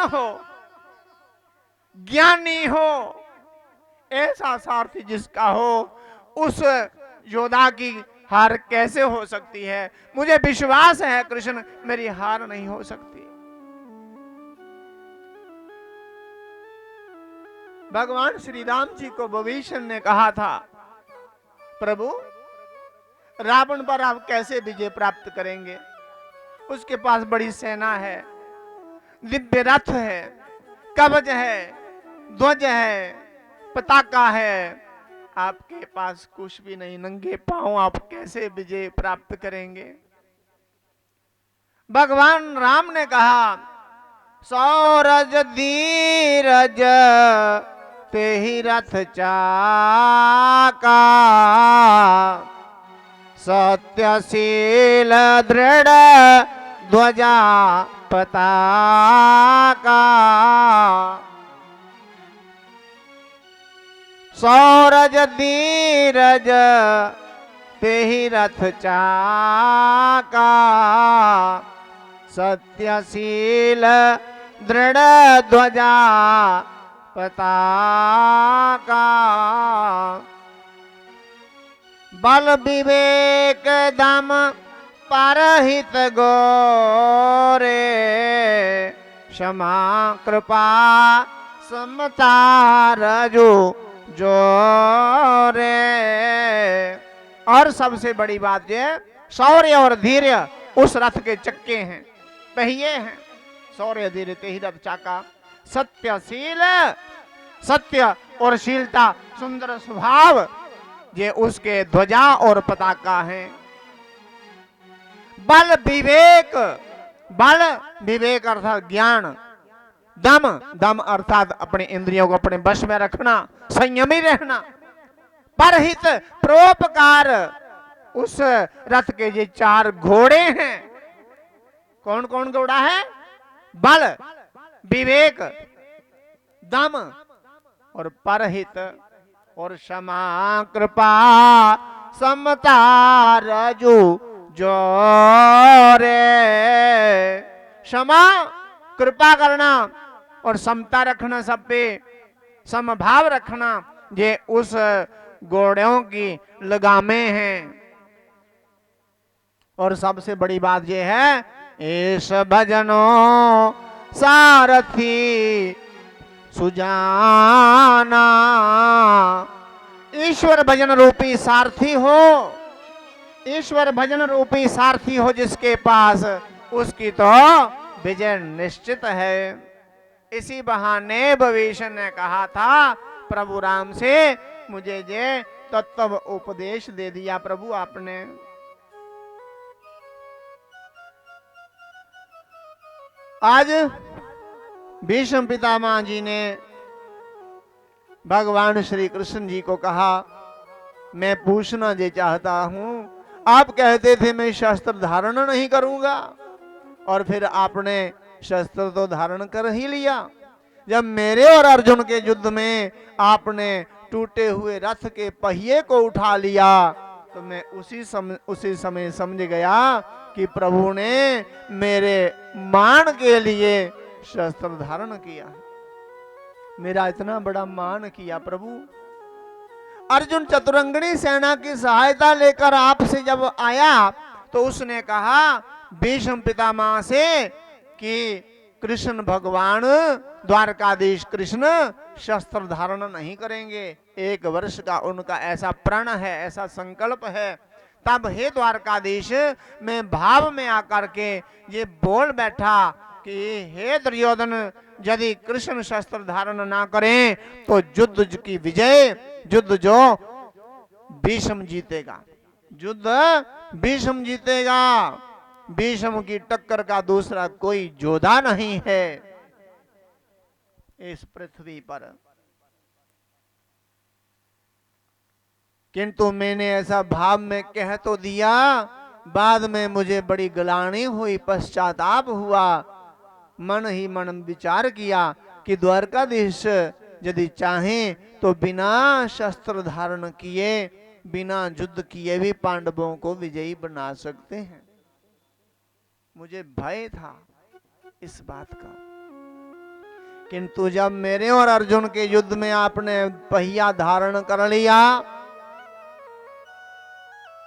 हो, ज्ञानी हो, ऐसा सारथी जिसका हो, उस योद्धा की हार कैसे हो सकती है? मुझे विश्वास है कृष्ण, मेरी हार नहीं हो सकती। भगवान श्री राम जी को विभीषण ने कहा था, प्रभु रावण पर आप कैसे विजय प्राप्त करेंगे? उसके पास बड़ी सेना है, दिव्य रथ है, कवच है, ध्वज है, पताका है, आपके पास कुछ भी नहीं, नंगे पांव आप कैसे विजय प्राप्त करेंगे? भगवान राम ने कहा, सौरज धीरज तेहि रथ चाका, सत्यशील दृढ़ ध्वजा पताका। सौरज धीरज तेहि रथ चाका, सत्यशील दृढ़ ध्वजा पताका। बल विवेक दम परहित गोरे, क्षमा कृपा समता रजो जोरे। और सबसे बड़ी बात ये, शौर्य और धैर्य उस रथ के चक्के हैं, पहिए हैं। शौर्य धैर्य तेहि रथ चाका, सत्यशील, सत्य और शीलता, सुंदर स्वभाव, ये उसके ध्वजा और पताका हैं। बल विवेक, बल विवेक अर्थात ज्ञान, दम, दम अर्थात अपने इंद्रियों को अपने वश में रखना, संयमी रहना, परहित परोपकार। उस रथ के ये 4 घोड़े हैं। कौन कौन घोड़ा है? बल, विवेक, दम और परहित, और क्षमा कृपा समता रजु जोरे। क्षमा, कृपा करना और समता रखना, सब पे समभाव रखना, ये उस घोड़ों की लगामें हैं। और सबसे बड़ी बात ये है, इस भजनो सारथी सुजाना। ईश्वर भजन रूपी सारथी हो, ईश्वर भजन रूपी सारथी हो जिसके पास, उसकी तो विजय निश्चित है। इसी बहाने विभीषण ने कहा था प्रभु राम से, मुझे ये तत्व उपदेश दे दिया प्रभु आपने। आज भीष्म पितामह जी ने भगवान श्री कृष्ण जी को कहा, मैं पूछना ये चाहता हूं, आप कहते थे मैं शस्त्र धारण नहीं करूंगा, और फिर आपने शस्त्र तो धारण कर ही लिया। जब मेरे और अर्जुन के युद्ध में आपने टूटे हुए रथ के पहिए को उठा लिया, तो मैं उसी समय समझ गया कि प्रभु ने मेरे मान के लिए शस्त्र धारण किया। मेरा इतना बड़ा मान किया प्रभु। अर्जुन चतुरंगनी सेना की सहायता लेकर आपसे जब आया, तो उसने कहा भीष्म पितामह से कि कृष्ण भगवान, द्वारकाधीश कृष्ण शस्त्र धारण नहीं करेंगे। 1 वर्ष का उनका ऐसा प्रण है, ऐसा संकल्प है। तब हे द्वारकाधीश, मैं भाव में आकर के ये बोल बैठा कि हे दुर्योधन, यदि कृष्ण शस्त्र धारण ना करें तो युद्ध की विजय, युद्ध जो भीष्म जीतेगा, युद्ध भीष्म जीतेगा। भीष्म की टक्कर का दूसरा कोई योद्धा नहीं है इस पृथ्वी पर। किंतु मैंने ऐसा भाव में कह तो दिया, बाद में मुझे बड़ी ग्लानि हुई, पश्चाताप हुआ। मन ही मन विचार किया कि द्वारकाधीश यदि चाहें तो बिना शस्त्र धारण किए, बिना युद्ध किए भी पांडवों को विजयी बना सकते हैं। मुझे भय था इस बात का। किंतु जब मेरे और अर्जुन के युद्ध में आपने पहिया धारण कर लिया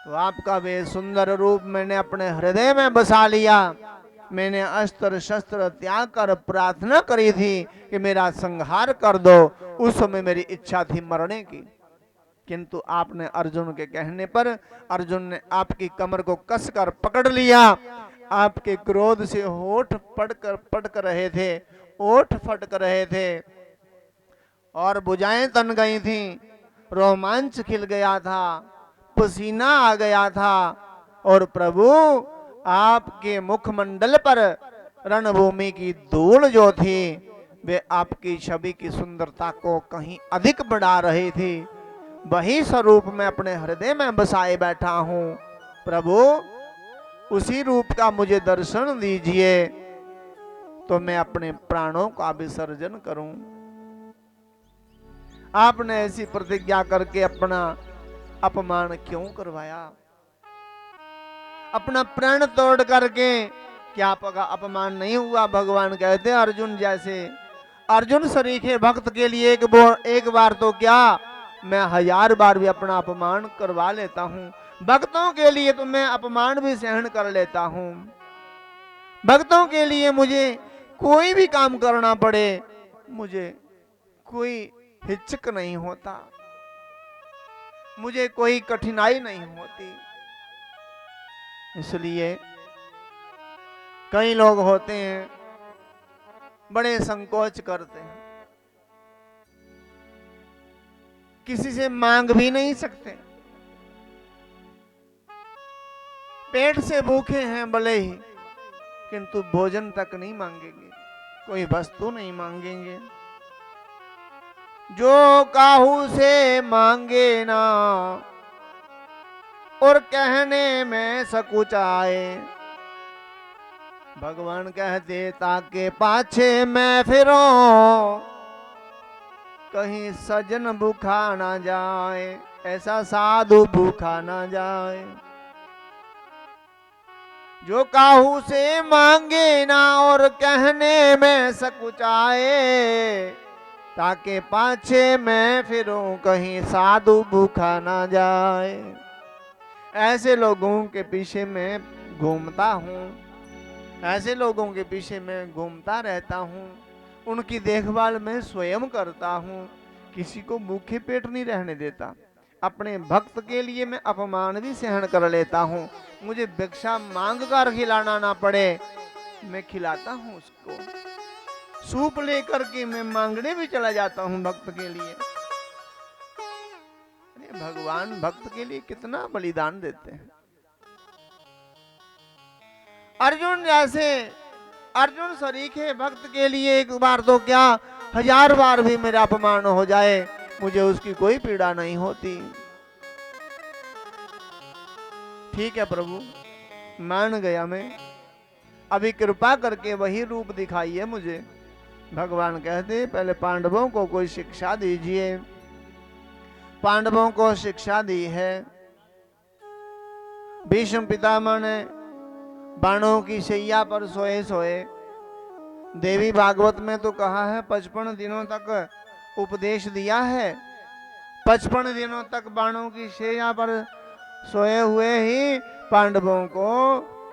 तो आपका वे सुंदर रूप मैंने अपने हृदय में बसा लिया। मैंने अस्त्र शस्त्र त्याग कर प्रार्थना करी थी कि मेरा संहार कर दो। उस समय मेरी इच्छा थी मरने की, किंतु आपने अर्जुन के कहने पर अर्जुन ने आपकी कमर को कसकर पकड़ लिया। आपके क्रोध से होठ पटक रहे थे, ओठ फटक रहे थे और भुजाएं तन गई थी, रोमांच खिल गया था, पसीना आ गया था और प्रभु आपके मुखमंडल पर रणभूमि की धूल जो थी वे आपकी छवि की सुंदरता को कहीं अधिक बढ़ा रही थी। वही स्वरूप मैं अपने हृदय में बसाए बैठा हूं। प्रभु उसी रूप का मुझे दर्शन दीजिए तो मैं अपने प्राणों का विसर्जन करूं। आपने ऐसी प्रतिज्ञा करके अपना अपमान क्यों करवाया? अपना प्राण तोड़ करके क्या आपका अपमान नहीं हुआ? भगवान कहते अर्जुन जैसे अर्जुन सरीखे भक्त के लिए एक बार तो क्या मैं 1000 बार भी अपना अपमान करवा लेता हूं। भक्तों के लिए तो मैं अपमान भी सहन कर लेता हूं। भक्तों के लिए मुझे कोई भी काम करना पड़े मुझे कोई हिचक नहीं होता, मुझे कोई कठिनाई नहीं होती। इसलिए कई लोग होते हैं बड़े संकोच करते हैं, किसी से मांग भी नहीं सकते, पेट से भूखे हैं भले ही किंतु भोजन तक नहीं मांगेंगे, कोई वस्तु नहीं मांगेंगे। जो काहू से मांगे ना और कहने में सकुचाए, भगवान कहते ताके पाछे मैं फिरो कहीं सजन भूखा ना जाए, ऐसा साधु भूखा ना जाए। जो काहू से मांगे ना और कहने में सकुचाए, ताके पाछे मैं फिरूं कहीं साधु भूखा ना जाए। ऐसे लोगों के पीछे मैं घूमता हूँ, ऐसे लोगों के पीछे मैं घूमता रहता हूँ, उनकी देखभाल मैं स्वयं करता हूँ, किसी को भूखे पेट नहीं रहने देता। अपने भक्त के लिए मैं अपमान भी सहन कर लेता हूँ, मुझे भिक्षा मांग कर खिलाना ना पड़े मैं खिलाता हूँ उसको। सूप लेकर के मैं मांगने भी चला जाता हूँ भक्त के लिए। भगवान भक्त के लिए कितना बलिदान देते हैं। अर्जुन जैसे अर्जुन सरीखे भक्त के लिए एक बार तो क्या 1000 बार भी मेरा अपमान हो जाए मुझे उसकी कोई पीड़ा नहीं होती। ठीक है प्रभु, मान गया मैं, अभी कृपा करके वही रूप दिखाइए मुझे। भगवान कहते पहले पांडवों को कोई शिक्षा दीजिए। पांडवों को शिक्षा दी है। भीष्म पितामह ने बाणों की शैया पर सोए सोए, देवी भागवत में तो कहा है 55 दिनों तक उपदेश दिया है। 55 दिनों तक बाणों की शैया पर सोए हुए ही पांडवों को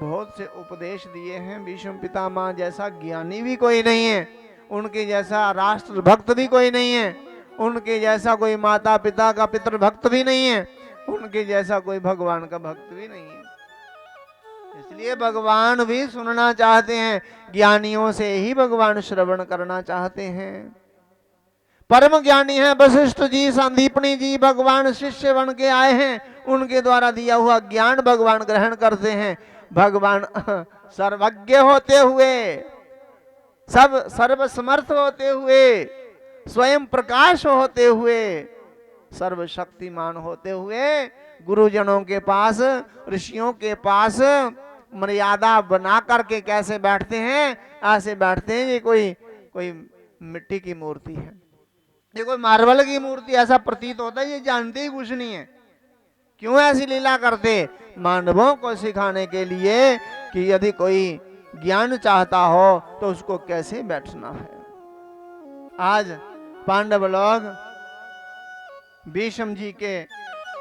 बहुत से उपदेश दिए हैं। भीष्म पितामह जैसा ज्ञानी भी कोई नहीं है, उनके जैसा राष्ट्र भक्त भी कोई नहीं है, उनके जैसा कोई माता पिता का पितृ भक्त भी नहीं है, उनके जैसा कोई भगवान का भक्त भी नहीं है। इसलिए भगवान भी सुनना चाहते हैं, ज्ञानियों से ही भगवान श्रवण करना चाहते हैं। परम ज्ञानी है वशिष्ठ जी, संदीपनी जी, भगवान शिष्य बन के आए हैं, उनके द्वारा दिया हुआ ज्ञान भगवान ग्रहण करते हैं। भगवान सर्वज्ञ होते हुए, सब सर्वसमर्थ होते हुए, स्वयं प्रकाश होते हुए, सर्वशक्तिमान होते हुए गुरुजनों के पास, ऋषियों के पास मर्यादा बना करके कैसे बैठते हैं? ऐसे बैठते हैं ये कोई मिट्टी की मूर्ति है, ये कोई मार्बल की मूर्ति, ऐसा प्रतीत होता है ये जानते ही कुछ नहीं है। क्यों ऐसी लीला करते? मानवों को सिखाने के लिए कि यदि कोई ज्ञान चाहता हो तो उसको कैसे बैठना है। आज पांडव लोग भीष्म जी के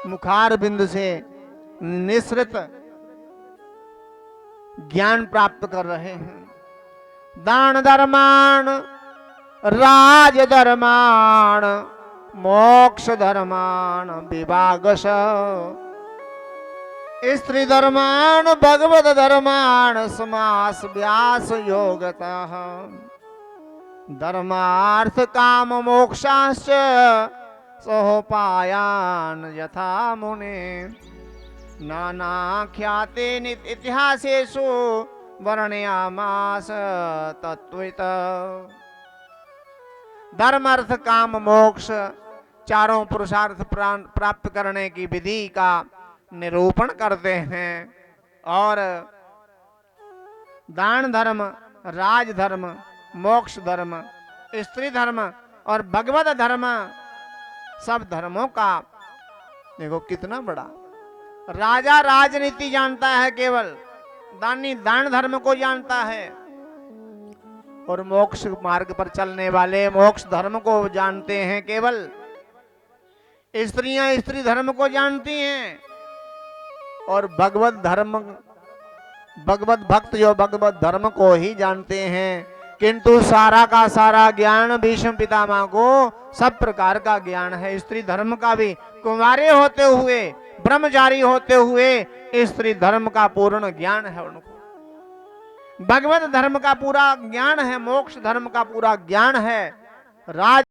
मुखार बिंद से निसृत ज्ञान प्राप्त कर रहे हैं। दान धर्मान राज धर्मान मोक्ष धर्मान विभागश स्त्री धर्मान भगवत धर्मान समास व्यास योगतः धर्मार्थ काम मोक्षाश्च सोपायान यथा मुने नाना ख्याते इतिहासेषु वर्णयामास तत्त्वतः। धर्म अर्थ काम मोक्ष चारों पुरुषार्थ प्राप्त करने की विधि का निरूपण करते हैं और दान धर्म, राज धर्म, मोक्ष धर्म, स्त्री धर्म और भगवत धर्म सब धर्मों का देखो कितना बड़ा। राजा राजनीति जानता है केवल, दानी दान धर्म को जानता है और मोक्ष मार्ग पर चलने वाले मोक्ष धर्म को जानते हैं केवल। स्त्रियां स्त्री धर्म को जानती हैं और भगवत धर्म, भगवत भक्त जो भगवत धर्म को ही जानते हैं। किंतु सारा का सारा ज्ञान भीष्म पितामह को सब प्रकार का ज्ञान है। स्त्री धर्म का भी कुंवारे होते हुए, ब्रह्मचारी होते हुए स्त्री धर्म का पूर्ण ज्ञान है उनको। भगवत धर्म का पूरा ज्ञान है, मोक्ष धर्म का पूरा ज्ञान है। राज